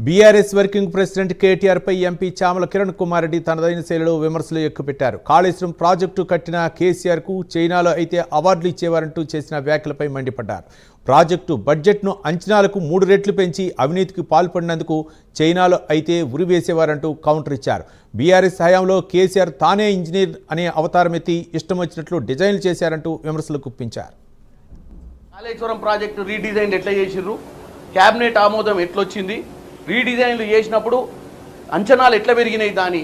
BRS working president KTR పై MP Chamala Kiran Kumar Reddy తనదైన శైలిలో విమర్శలు ఎక్కుపెట్టారు. కాళేశ్వరం ప్రాజెక్టు కట్టిన కేసీఆర్ కు చైనాలో అయితే అవార్డులు ఇచ్చేవారంటూ చేసిన వ్యాఖ్యలపై మండిపడ్డారు. ప్రాజెక్టు బడ్జెట్ను అంచనాలకు 3 రెట్లు పెంచి అవినీతికి పాల్పడినందుకు చైనాలో అయితే ఉరివేసేవారంటూ కౌంటర్ ఇచ్చారు. బీఆర్ఎస్ హయాంలో కేసీఆర్ తానే ఇంజనీర్ అనే అవతారం ఎత్తి ఇష్టం వచ్చినట్లు డిజైన్లు చేశారంటూ విమర్శలు గుప్పించారు. కాళేశ్వరం ప్రాజెక్టు రీడిజైన్ ఎట్లా చేసిర్రు, క్యాబినెట్ ఆమోదం ఎట్లొచ్చింది, రీడిజైన్లు చేసినప్పుడు అంచనాలు ఎట్లా పెరిగినాయి, దాని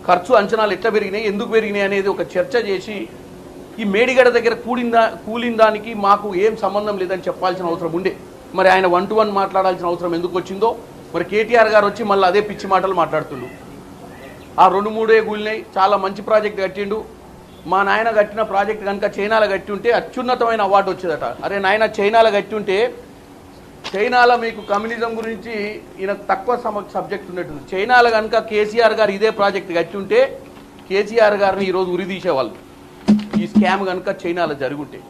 ఖర్చు అంచనాలు ఎట్లా పెరిగినాయి, ఎందుకు పెరిగినాయి అనేది ఒక చర్చ చేసి ఈ మేడిగడ దగ్గర కూలిన దానికి మాకు ఏం సంబంధం లేదని చెప్పాల్సిన అవసరం ఉండే. మరి ఆయన 1-to-1 మాట్లాడాల్సిన అవసరం ఎందుకు వచ్చిందో మరి కేటీఆర్ గారు వచ్చి మళ్ళీ అదే పిచ్చి మాటలు మాట్లాడుతుండు. ఆ 2-3 కూలినాయి, చాలా మంచి ప్రాజెక్ట్ కట్టిండు, మా నాయన కట్టిన ప్రాజెక్ట్ కనుక చైనాలో కట్టి ఉంటే అత్యున్నతమైన అవార్డు వచ్చేదట. అరే నాయన, చైనాలో కట్టి ఉంటే చైనాలో మీకు కమ్యూనిజం గురించి ఈయన తక్కువ సబ్జెక్ట్ ఉన్నట్టుంది. చైనాలో కనుక కేసీఆర్ గారు ఇదే ప్రాజెక్ట్ కట్టి ఉంటే కేసీఆర్ గారిని ఈరోజు ఉరి తీసేవాళ్ళు. ఈ స్కామ్ కనుక చైనాలో జరుగుంటే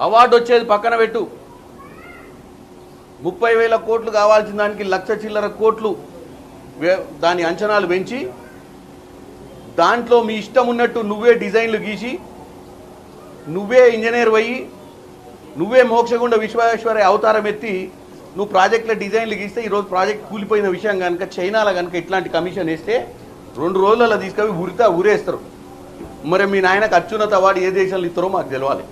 అవార్డు వచ్చేది పక్కన పెట్టు. 30,000 కోట్లు కావాల్సిన దానికి 1,00,000 చిల్లర కోట్లు దాని అంచనాలు పెంచి దాంట్లో మీ ఇష్టం ఉన్నట్టు నువ్వే డిజైన్లు గీసి నువ్వే ఇంజనీర్ అయ్యి నువ్వే మోక్షగుండ విశ్వేశ్వరయ్య అవతారం ఎత్తి నువ్వు ప్రాజెక్టుల డిజైన్లు గీస్తే ఈరోజు ప్రాజెక్ట్ కూలిపోయిన విషయం కనుక చైనాలో కనుక ఇట్లాంటి కమిషన్ వేస్తే 2 రోజులలో తీసుకొని ఉరేస్తారు. మరి మీ నాయనకు అత్యున్నత అవార్డు ఏ దేశంలో ఇస్తారో మాకు తెలవాలి.